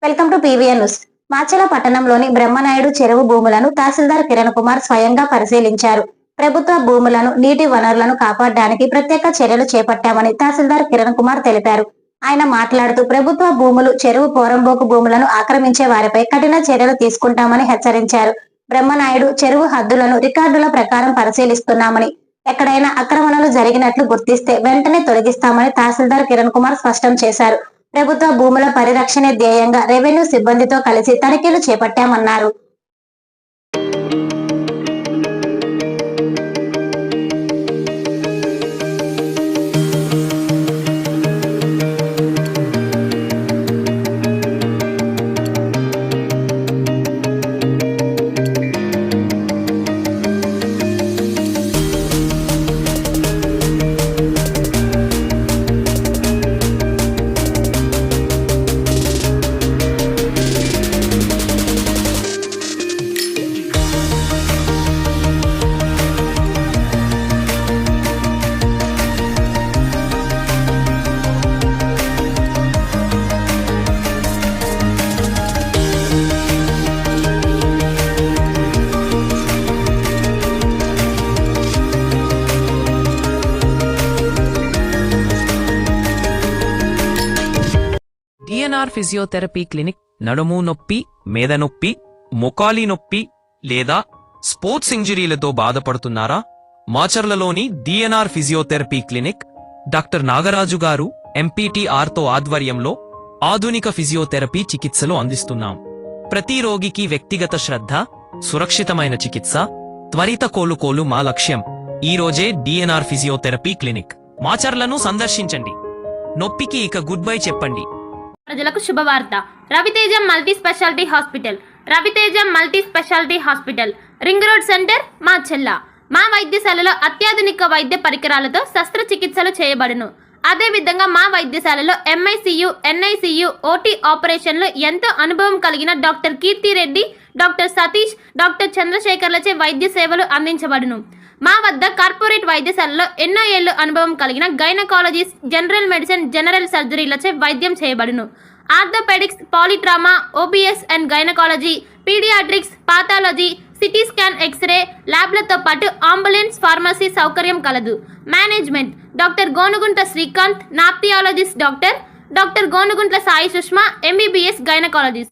Welcome to PVN news. Macherla పట్టణంలోని బ్రహ్మనాయుడు చెరువు భూములను తహసీల్దార్ కిరణ్ కుమార్ స్వయంగా పరిశీలించారు. ప్రభుత్వ భూములను, నీటి వనరులను కాపాడడానికి ప్రత్యేక చర్యలు చేపట్టామని తహసీల్దార్ కిరణ్ కుమార్ తెలిపారు. ఆయన మాట్లాడుతూ ప్రభుత్వ భూములు, చెరువు పోరంబోకు భూములను ఆక్రమించే వారిపై కఠిన చర్యలు తీసుకుంటామని హెచ్చరించారు. బ్రహ్మనాయుడు చెరువు హద్దులను రికార్డుల ప్రకారం పరిశీలిస్తున్నామని, ఎక్కడైనా ఆక్రమణలు జరిగినట్లు గుర్తిస్తే వెంటనే తొలగిస్తామని తహసీల్దార్ కిరణ్ కుమార్ స్పష్టం చేశారు. ప్రభుత్వ భూముల పరిరక్షణే ధ్యేయంగా రెవెన్యూ సిబ్బందితో కలిసి తనిఖీలు చేపట్టామన్నారు. డిఎన్ఆర్ ఫిజియోథెరపీ క్లినిక్ నడుము నొప్పి, మేద నొప్పి, మొకాలి నొప్పి లేదా స్పోర్ట్స్ ఇంజరీలతో బాధపడుతున్నారా? మాచర్లలోని DNR physiotherapy clinic doctor Nagaraju గారు ఎంపీటీఆర్తో ఆధ్వర్యంలో ఆధునిక ఫిజియోథెరపీ చికిత్సలు అందిస్తున్నాం. ప్రతి రోగికి వ్యక్తిగత శ్రద్ధ, సురక్షితమైన చికిత్స, త్వరిత కోలుకోలు మా లక్ష్యం. ఈ రోజే డిఎన్ఆర్ ఫిజియోథెరపీ క్లినిక్ మాచర్లను సందర్శించండి. నొప్పికి ఇక గుడ్ బై చెప్పండి. ప్రజలకు శుభవార్త. Raviteja multi speciality hospital. Raviteja multi speciality hospital, ring road centre, Macherla. మా వైద్యశాలలో అత్యాధునిక వైద్య పరికరాలతో శస్త్రచికిత్సలు చేయబడును. అదేవిధంగా మా వైద్యశాలలో ఎంఐసియు, ఎన్ఐసియు, ఓటీ ఆపరేషన్లు ఎంతో అనుభవం కలిగిన doctor Keerthi Reddy, doctor Satish, doctor చంద్రశేఖర్లచే వైద్య సేవలు అందించబడును. మా వద్ద కార్పొరేట్ వైద్యశాలలో ఎన్నో ఏళ్లు అనుభవం కలిగిన గైనకాలజిస్ట్, జనరల్ మెడిసిన్, జనరల్ సర్జరీలచే వైద్యం చేయబడును. Orthopaedics, polytrauma, OBS and gynaecology, paediatrics, pathology, CT scan, X-ray ల్యాబ్లతో పాటు అంబులెన్స్, ఫార్మసీ సౌకర్యం కలదు. Management doctor Gonuguntla Srikanth, nephrologist doctor Gonuguntla Sai Sushma, MBBS gynaecologist.